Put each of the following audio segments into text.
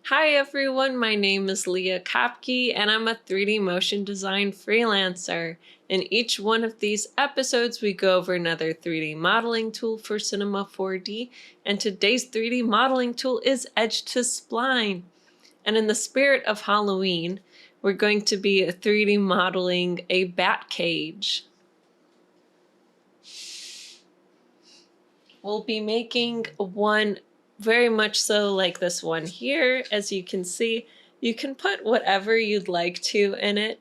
Hi everyone, my name is Leah Kopke and I'm a 3D motion design freelancer. In each one of these episodes, we go over another 3D modeling tool for Cinema 4D, and today's 3D modeling tool is Edge to Spline. And in the spirit of Halloween, we're going to be 3D modeling a bat cage. We'll be making one very much so like this one here. As you can see, you can put whatever you'd like to in it.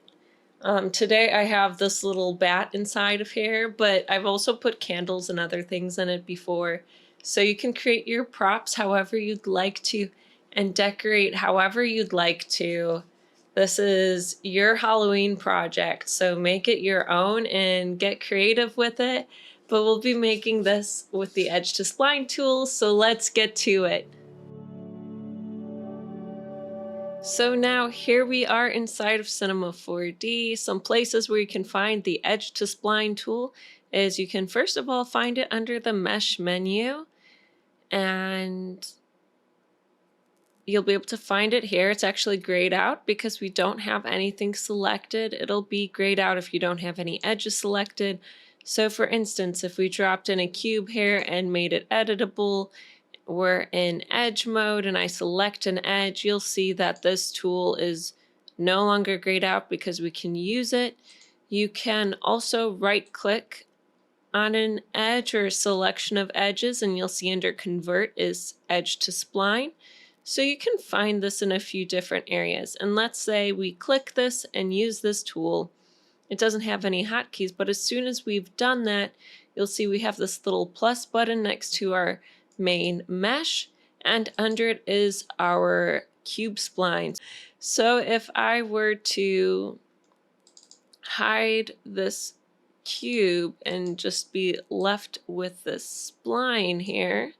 Today I have this little bat inside of here, but I've also put candles and other things in it before. So you can create your props however you'd like to and decorate however you'd like to. This is your Halloween project, so make it your own and get creative with it. But we'll be making this with the Edge to Spline tool, so let's get to it. So now here we are inside of Cinema 4D. Some places where you can find the Edge to Spline tool is you can first of all find it under the Mesh menu, and you'll be able to find it here. It's actually grayed out because we don't have anything selected. It'll be grayed out if you don't have any edges selected. So for instance, if we dropped in a cube here and made it editable, we're in edge mode and I select an edge, you'll see that this tool is no longer grayed out because we can use it. You can also right click on an edge or a selection of edges and you'll see under convert is Edge to Spline. So you can find this in a few different areas. And let's say we click this and use this tool. It doesn't have any hotkeys, but as soon as we've done that, you'll see we have this little plus button next to our main mesh, and under it is our cube splines. So if I were to hide this cube and just be left with this spline here,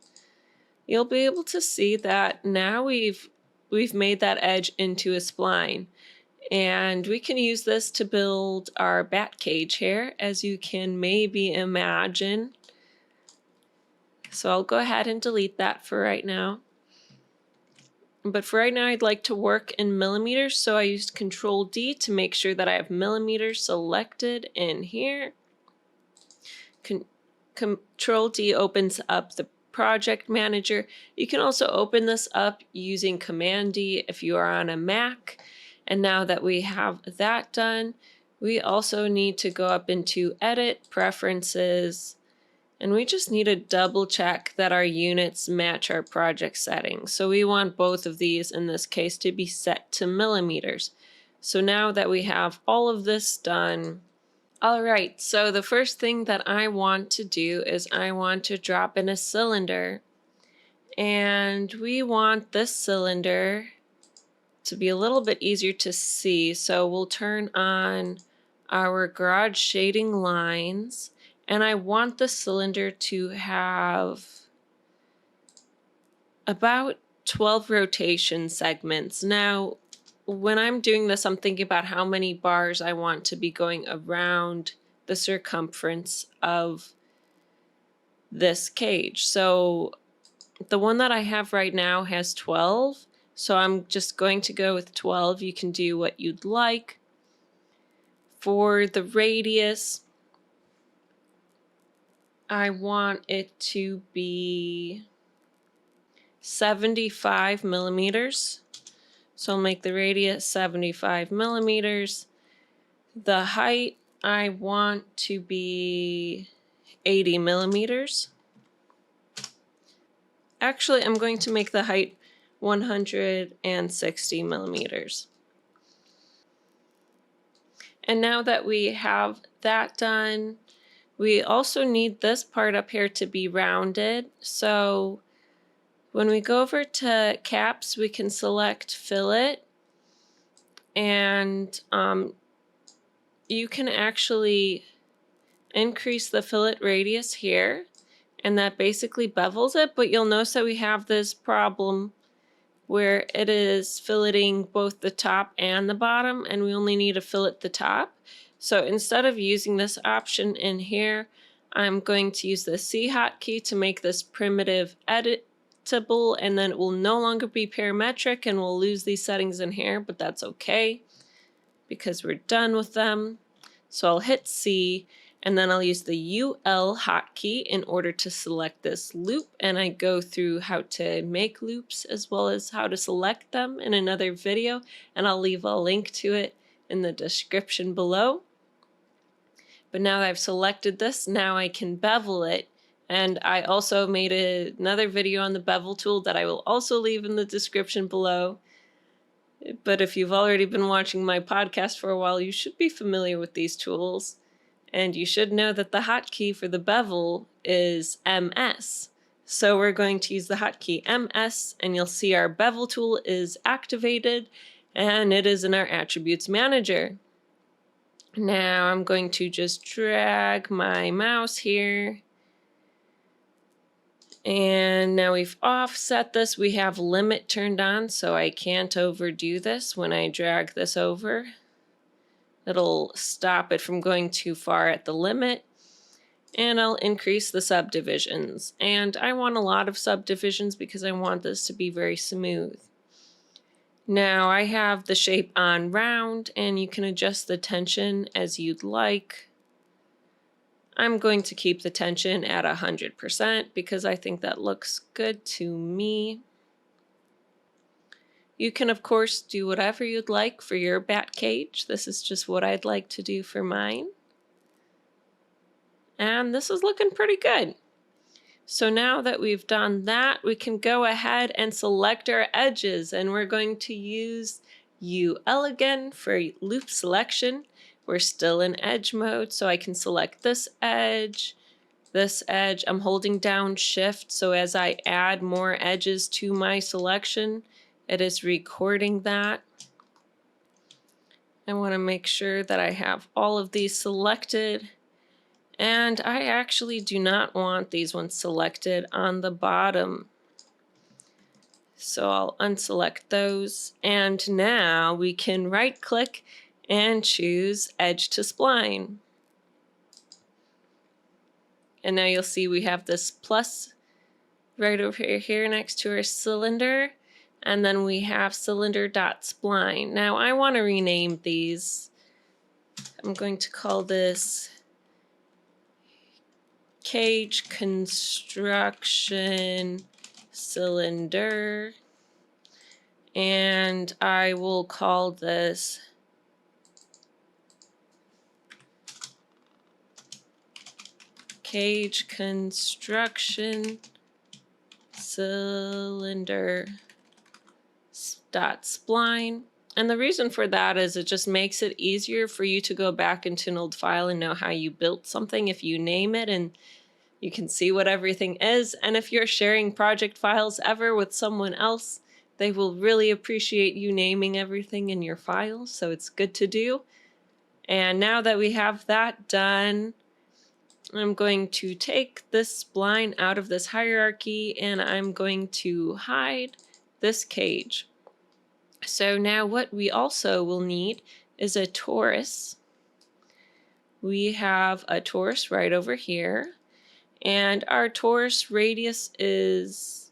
you'll be able to see that now we've made that edge into a spline. And we can use this to build our bat cage here, as you can maybe imagine. So I'll go ahead and delete that for right now. But for right now, I'd like to work in millimeters, so I used Control D to make sure that I have millimeters selected in here. Control D opens up the project manager. You can also open this up using Command D if you are on a Mac. And now that we have that done, we also need to go up into Edit, Preferences, and we just need to double check that our units match our project settings. So we want both of these in this case to be set to millimeters. So now that we have all of this done, all right, so the first thing that I want to do is I want to drop in a cylinder. And we want this cylinder to be a little bit easier to see. So we'll turn on our garage shading lines, and I want the cylinder to have about 12 rotation segments. Now, when I'm doing this, I'm thinking about how many bars I want to be going around the circumference of this cage. So the one that I have right now has 12. So I'm just going to go with 12. You can do what you'd like. For the radius, I want it to be 75 millimeters. So I'll make the radius 75 millimeters. The height I want to be 80 millimeters. Actually, I'm going to make the height 160 millimeters. And now that we have that done, we also need this part up here to be rounded. So when we go over to caps, we can select fillet, and you can actually increase the fillet radius here, and that basically bevels it, but you'll notice that we have this problem where it is filleting both the top and the bottom, and we only need to fillet the top. So instead of using this option in here, I'm going to use the C hotkey to make this primitive edit selectable, and then it will no longer be parametric and we'll lose these settings in here, but that's okay because we're done with them. So I'll hit C, and then I'll use the UL hotkey in order to select this loop, and I go through how to make loops as well as how to select them in another video, and I'll leave a link to it in the description below. But now that I've selected this, now I can bevel it, and I also made another video on the bevel tool that I will also leave in the description below. But if you've already been watching my podcast for a while, you should be familiar with these tools. And you should know that the hotkey for the bevel is MS. So we're going to use the hotkey MS, and you'll see our bevel tool is activated, and it is in our attributes manager. Now I'm going to just drag my mouse here. And now we've offset this. We have limit turned on, so I can't overdo this when I drag this over. It'll stop it from going too far at the limit. And I'll increase the subdivisions. And I want a lot of subdivisions because I want this to be very smooth. Now I have the shape on round, and you can adjust the tension as you'd like. I'm going to keep the tension at 100% because I think that looks good to me. You can, of course, do whatever you'd like for your bat cage. This is just what I'd like to do for mine. And this is looking pretty good. So now that we've done that, we can go ahead and select our edges, and we're going to use UL again for loop selection. We're still in edge mode, so I can select this edge. I'm holding down Shift, so as I add more edges to my selection, it is recording that. I want to make sure that I have all of these selected. And I actually do not want these ones selected on the bottom. So I'll unselect those. And now we can right-click and choose Edge to Spline. And now you'll see we have this plus right over here next to our cylinder. And then we have cylinder.spline. Now I want to rename these. I'm going to call this Cage Construction Cylinder. And I will call this Cage Construction Cylinder .spline. And the reason for that is it just makes it easier for you to go back into an old file and know how you built something if you name it, and you can see what everything is. And if you're sharing project files ever with someone else, they will really appreciate you naming everything in your files, so it's good to do. And now that we have that done, I'm going to take this spline out of this hierarchy, and I'm going to hide this cage. So now what we also will need is a torus. We have a torus right over here, and our torus radius is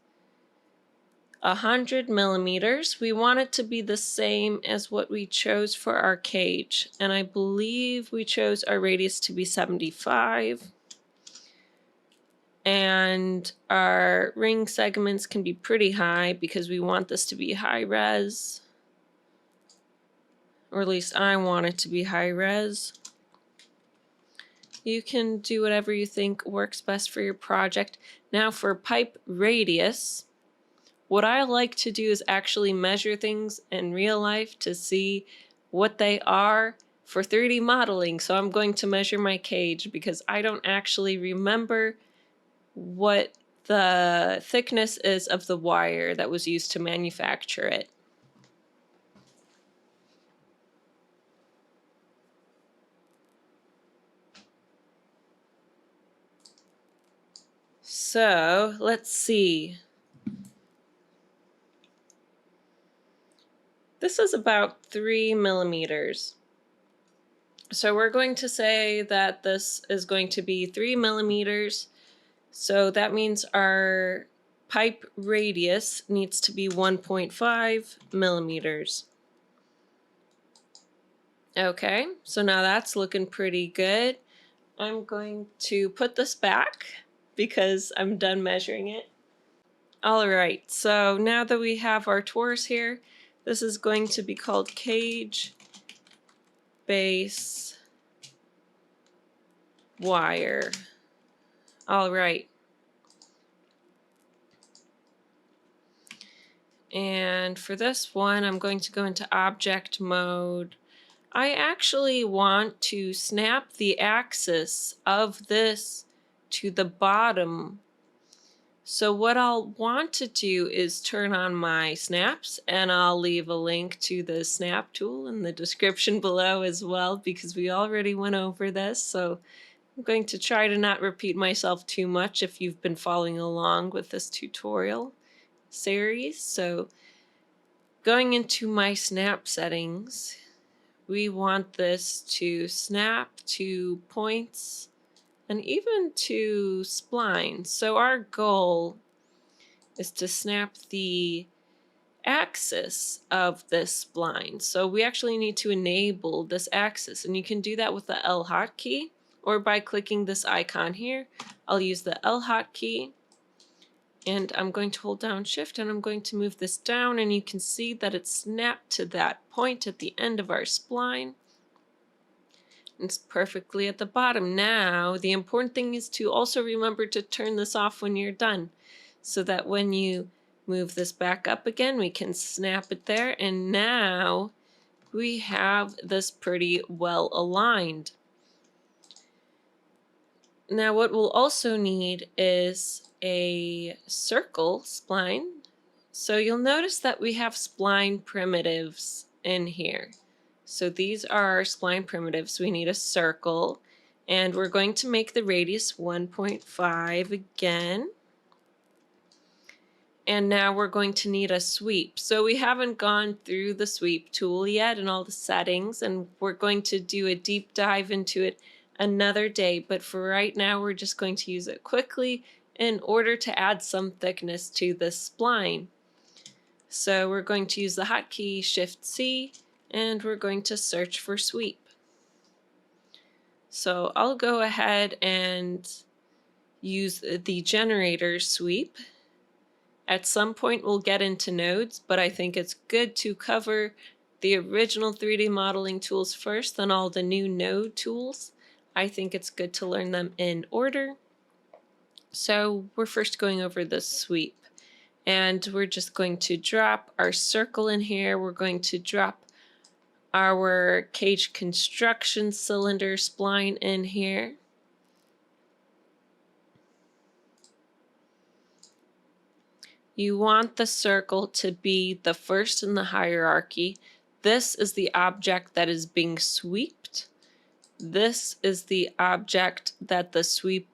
100 millimeters. We want it to be the same as what we chose for our cage, and I believe we chose our radius to be 75. And our ring segments can be pretty high because we want this to be high res. Or at least I want it to be high res. You can do whatever you think works best for your project. Now for pipe radius, what I like to do is actually measure things in real life to see what they are for 3D modeling. So I'm going to measure my cage because I don't actually remember what the thickness is of the wire that was used to manufacture it. So let's see. This is about 3 millimeters. So we're going to say that this is going to be 3 millimeters. So that means our pipe radius needs to be 1.5 millimeters. Okay, so now that's looking pretty good. I'm going to put this back because I'm done measuring it. All right, so now that we have our torus here, this is going to be called cage base wire. All right. And for this one, I'm going to go into object mode. I actually want to snap the axis of this to the bottom. So what I'll want to do is turn on my snaps, and I'll leave a link to the snap tool in the description below as well, because we already went over this. So I'm going to try to not repeat myself too much if you've been following along with this tutorial series. So going into my snap settings, we want this to snap to points and even to spline. So our goal is to snap the axis of this spline. So we actually need to enable this axis, and you can do that with the L hotkey or by clicking this icon here. I'll use the L hotkey, and I'm going to hold down Shift, and I'm going to move this down, and you can see that it's snapped to that point at the end of our spline. It's perfectly at the bottom. Now, the important thing is to also remember to turn this off when you're done, so that when you move this back up again, we can snap it there, and now we have this pretty well aligned. Now what we'll also need is a circle spline. So you'll notice that we have spline primitives in here. So these are our spline primitives. We need a circle, and we're going to make the radius 1.5 again. And now we're going to need a sweep. So we haven't gone through the sweep tool yet and all the settings, and we're going to do a deep dive into it another day. But for right now, we're just going to use it quickly in order to add some thickness to this spline. So we're going to use the hotkey Shift-C, and we're going to search for sweep. So I'll go ahead and use the generator sweep. At some point we'll get into nodes, but I think it's good to cover the original 3D modeling tools first, then all the new node tools. I think it's good to learn them in order. So we're first going over the sweep, and we're just going to drop our circle in here. We're going to drop our cage construction cylinder spline in here. You want the circle to be the first in the hierarchy. This is the object that is being swept. This is the object that the sweep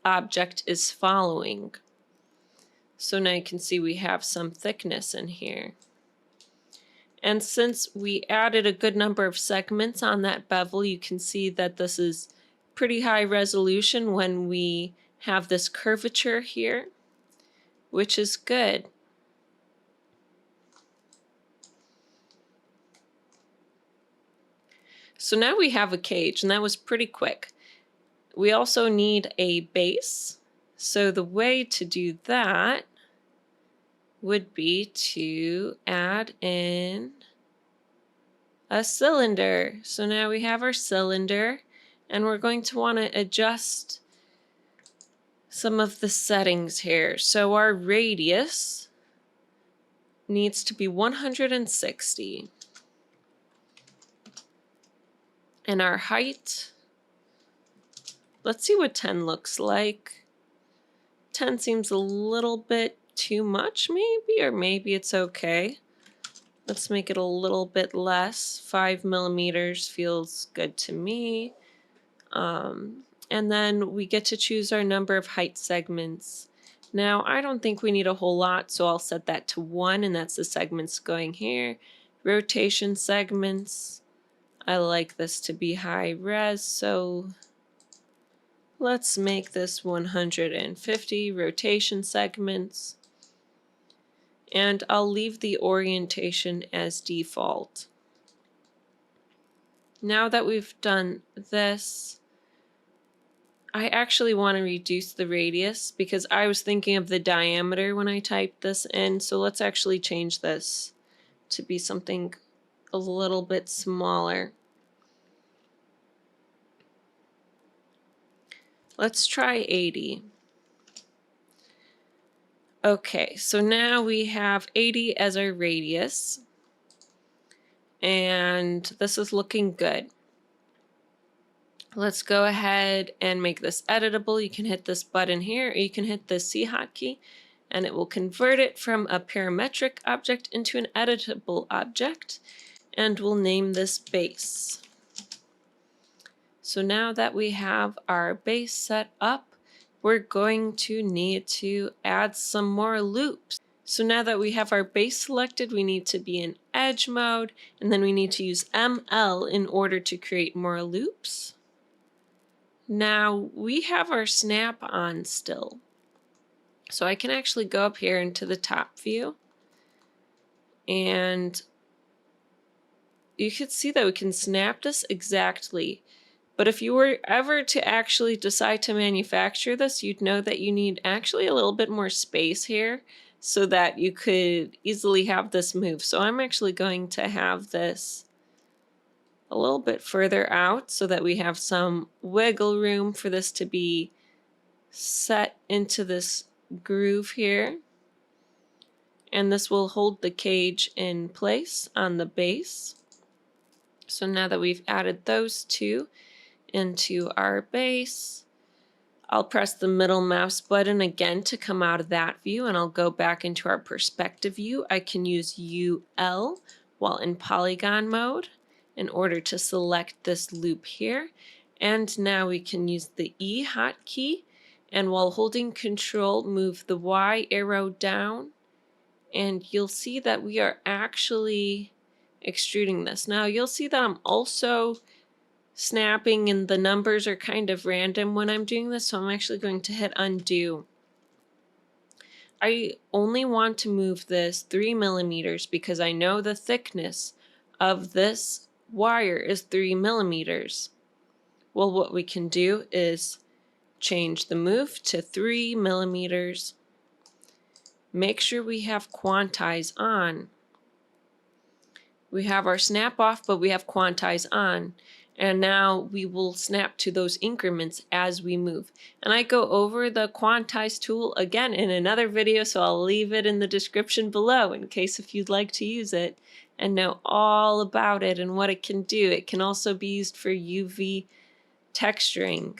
object is following. So now you can see we have some thickness in here. And since we added a good number of segments on that bevel, you can see that this is pretty high resolution when we have this curvature here, which is good. So now we have a cage, and that was pretty quick. We also need a base. So the way to do that would be to add in a cylinder. So now we have our cylinder, and we're going to want to adjust some of the settings here. So our radius needs to be 160. And our height, let's see what 10 looks like. 10 seems a little bit too much maybe, or maybe it's okay. Let's make it a little bit less. 5 millimeters feels good to me. And then we get to choose our number of height segments. Now, I don't think we need a whole lot, so I'll set that to 1, and that's the segments going here. Rotation segments. I like this to be high res, so Let's make this 150 rotation segments. And I'll leave the orientation as default. Now that we've done this, I actually want to reduce the radius because I was thinking of the diameter when I typed this in. So let's actually change this to be something a little bit smaller. Let's try 80. Okay, so now we have 80 as our radius. And this is looking good. Let's go ahead and make this editable. You can hit this button here, or you can hit the C hotkey, and it will convert it from a parametric object into an editable object, and we'll name this base. So now that we have our base set up, we're going to need to add some more loops. So now that we have our base selected, we need to be in edge mode, and then we need to use ML in order to create more loops. Now we have our snap on still. So I can actually go up here into the top view, and you can see that we can snap this exactly. But if you were ever to actually decide to manufacture this, you'd know that you need actually a little bit more space here so that you could easily have this move. So I'm actually going to have this a little bit further out so that we have some wiggle room for this to be set into this groove here. And this will hold the cage in place on the base. So now that we've added those two into our base, I'll press the middle mouse button again to come out of that view, and I'll go back into our perspective view. I can use UL while in polygon mode in order to select this loop here. And now we can use the E hotkey, and while holding Control, move the Y arrow down, and you'll see that we are actually extruding this. Now you'll see that I'm also snapping, and the numbers are kind of random when I'm doing this, so I'm actually going to hit undo. I only want to move this 3 millimeters because I know the thickness of this wire is 3 millimeters. Well, what we can do is change the move to 3 millimeters. Make sure we have quantize on. We have our snap off, but we have quantize on. And now we will snap to those increments as we move. And I go over the quantize tool again in another video, so I'll leave it in the description below in case if you'd like to use it and know all about it and what it can do. It can also be used for UV texturing.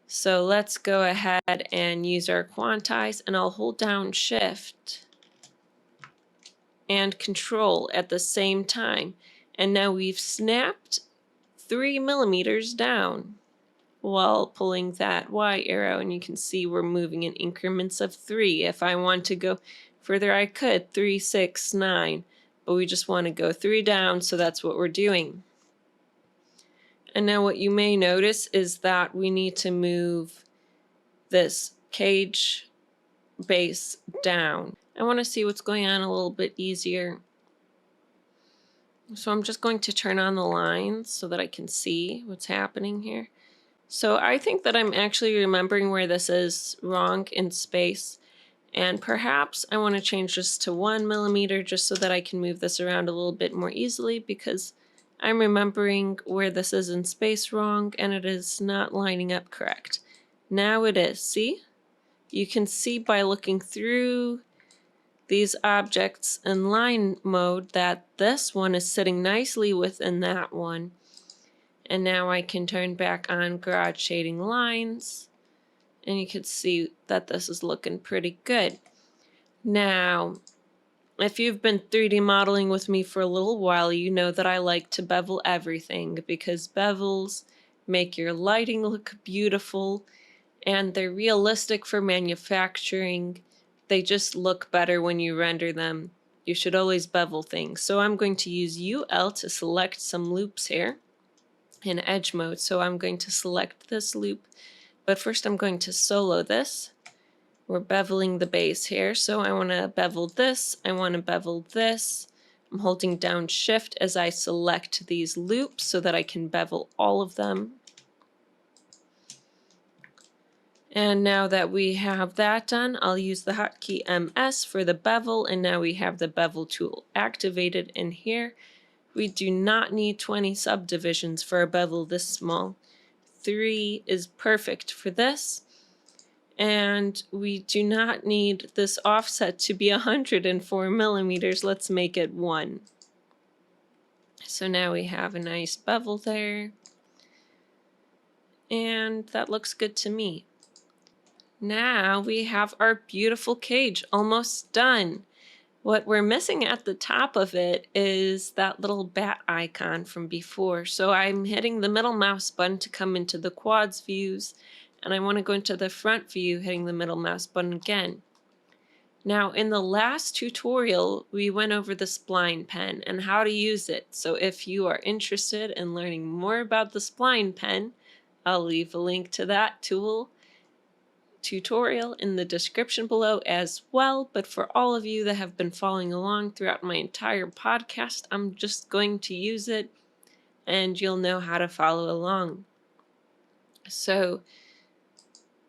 So let's go ahead and use our quantize, and I'll hold down Shift and Control at the same time. And now we've snapped 3 millimeters down while pulling that Y arrow, and you can see we're moving in increments of 3. If I want to go further, I could 3, 6, 9, but we just want to go 3 down, so that's what we're doing. And now what you may notice is that we need to move this cage base down. I want to see what's going on a little bit easier. So I'm just going to turn on the lines so that I can see what's happening here. So I think that I'm actually remembering where this is wrong in space. And perhaps I want to change this to 1 millimeter just so that I can move this around a little bit more easily, because I'm remembering where this is in space wrong and it is not lining up correct. Now it is. See? You can see by looking through these objects in line mode that this one is sitting nicely within that one. And now I can turn back on garage shading lines, and you can see that this is looking pretty good. Now, if you've been 3D modeling with me for a little while, you know that I like to bevel everything because bevels make your lighting look beautiful and they're realistic for manufacturing. They just look better when you render them. You should always bevel things. So I'm going to use UL to select some loops here in edge mode. So I'm going to select this loop But first I'm going to solo this. We're beveling the base here, so I want to bevel this, I want to bevel this. I'm holding down Shift as I select these loops so that I can bevel all of them. And now that we have that done, I'll use the hotkey MS for the bevel, and now we have the bevel tool activated in here. We do not need 20 subdivisions for a bevel this small. 3 is perfect for this. And we do not need this offset to be 104 millimeters. Let's make it 1. So now we have a nice bevel there. And that looks good to me. Now we have our beautiful cage almost done. What we're missing at the top of it is that little bat icon from before. So I'm hitting the middle mouse button to come into the quads views, and I want to go into the front view, hitting the middle mouse button again. Now in the last tutorial, we went over the Spline pen and how to use it. So if you are interested in learning more about the Spline pen, I'll leave a link to that tool tutorial in the description below as well. But for all of you that have been following along throughout my entire podcast, I'm just going to use it and you'll know how to follow along. So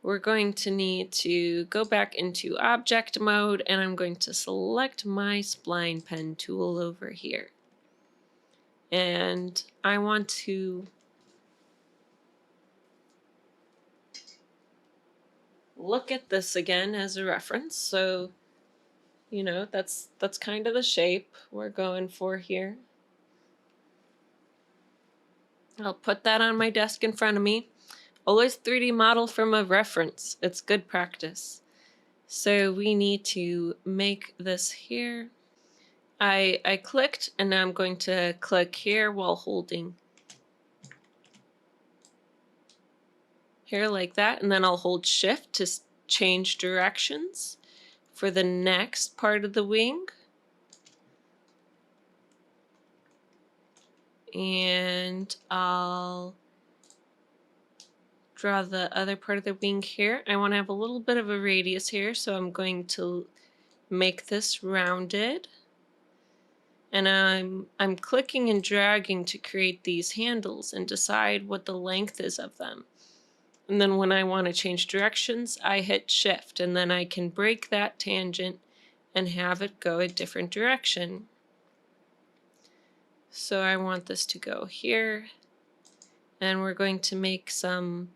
we're going to need to go back into object mode, and I'm going to select my Spline pen tool over here. And I want to look at this again as a reference. So, you know, that's kind of the shape we're going for here. I'll put that on my desk in front of me. Always 3D model from a reference. It's good practice. So we need to make this here. I clicked, and now I'm going to click here while holding here like that, and then I'll hold Shift to change directions for the next part of the wing. And I'll draw the other part of the wing here. I want to have a little bit of a radius here, so I'm going to make this rounded. And I'm clicking and dragging to create these handles and decide what the length is of them. And then when I want to change directions, I hit Shift, and then I can break that tangent and have it go a different direction. So I want this to go here, and we're going to make some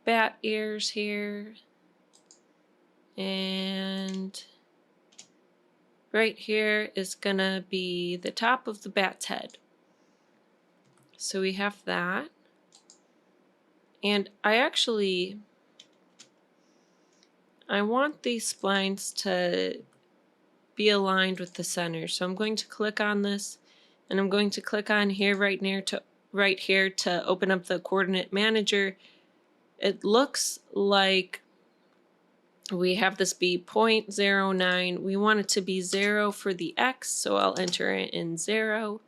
bat ears here, and right here is gonna be the top of the bat's head. So we have that. And I want these splines to be aligned with the center. So I'm going to click on this, and I'm going to click on here right here to open up the coordinate manager. It looks like we have this be 0.09. We want it to be 0 for the X, so I'll enter it in 0.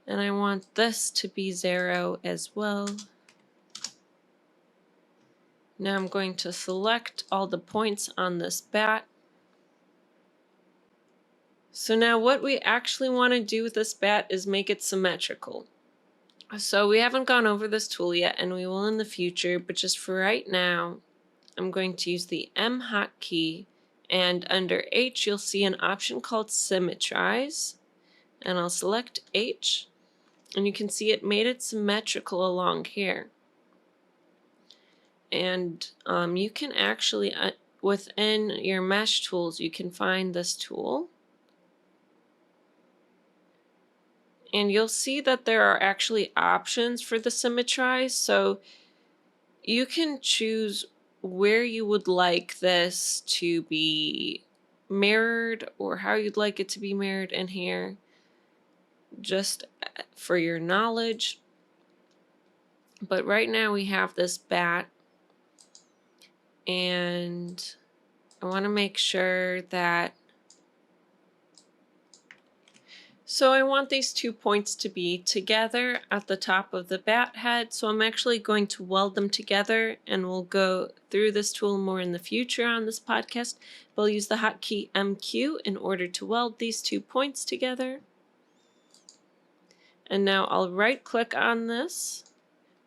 And I want this to be 0 as well. Now I'm going to select all the points on this bat. So now what we actually want to do with this bat is make it symmetrical. So we haven't gone over this tool yet, and we will in the future, but just for right now, I'm going to use the M hotkey, and under H you'll see an option called Symmetrize, and I'll select H, and you can see it made it symmetrical along here. And you can actually, within your mesh tools, you can find this tool. And you'll see that there are actually options for the Symmetrize. So you can choose where you would like this to be mirrored, or how you'd like it to be mirrored in here, just for your knowledge. But right now we have this bat, and I want to make sure that So I want these 2 points to be together at the top of the bat head, so I'm actually going to weld them together, and we'll go through this tool more in the future on this podcast. But I'll use the hotkey MQ in order to weld these 2 points together. And now I'll right click on this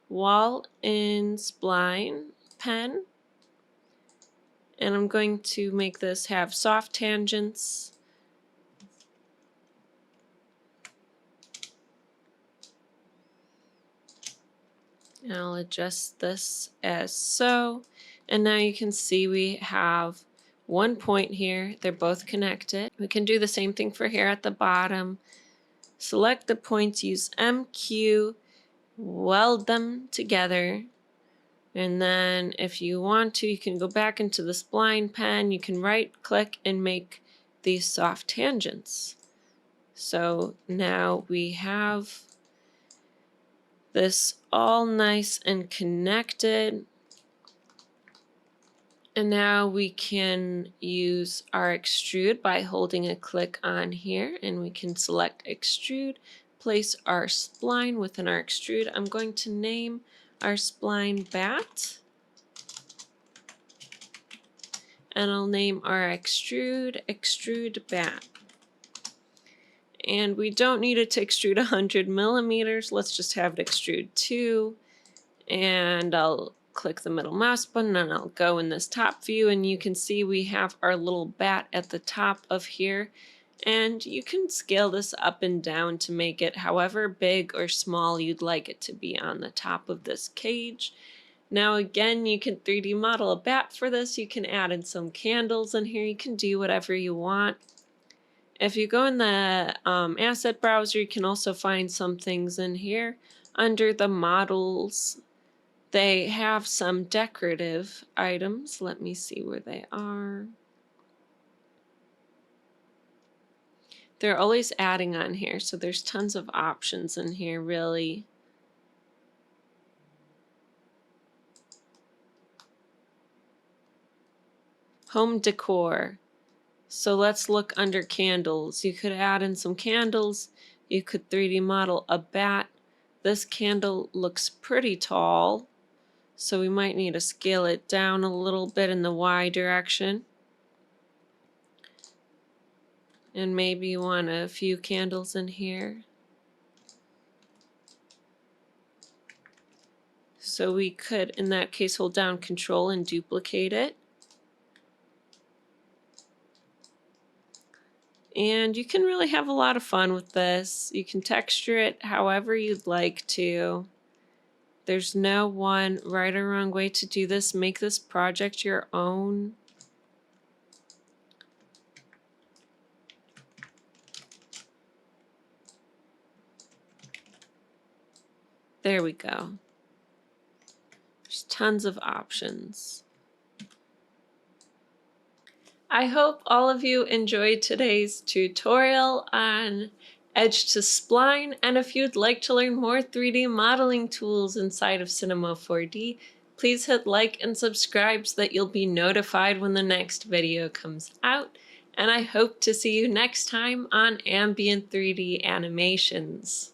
while in Spline pen, and I'm going to make this have soft tangents. And I'll adjust this as so. And now you can see we have 1 point here. They're both connected. We can do the same thing for here at the bottom. Select the points, use MQ, weld them together. And then if you want to, you can go back into the spline pen. You can right click and make these soft tangents. So now we have this all nice and connected. And now we can use our extrude by holding a click on here, and we can select extrude, place our spline within our extrude. I'm going to name our spline bat, and I'll name our extrude bat. And we don't need it to extrude 100 millimeters. Let's just have it extrude 2. And I'll click the middle mouse button and I'll go in this top view, and you can see we have our little bat at the top of here. And you can scale this up and down to make it however big or small you'd like it to be on the top of this cage. Now again, you can 3D model a bat for this. You can add in some candles in here. You can do whatever you want. If you go in the asset browser, you can also find some things in here. Under the models, they have some decorative items. Let me see where they are. They're always adding on here, so there's tons of options in here, really. Home decor. So let's look under candles. You could add in some candles. You could 3D model a bat. This candle looks pretty tall, so we might need to scale it down a little bit in the Y direction. And maybe you want a few candles in here. So we could, in that case, hold down Control and duplicate it. And you can really have a lot of fun with this. You can texture it however you'd like to. There's no one right or wrong way to do this. Make this project your own. There we go. There's tons of options. I hope all of you enjoyed today's tutorial on Edge to Spline, and if you'd like to learn more 3D modeling tools inside of Cinema 4D, please hit like and subscribe so that you'll be notified when the next video comes out, and I hope to see you next time on Ambient 3D Animations.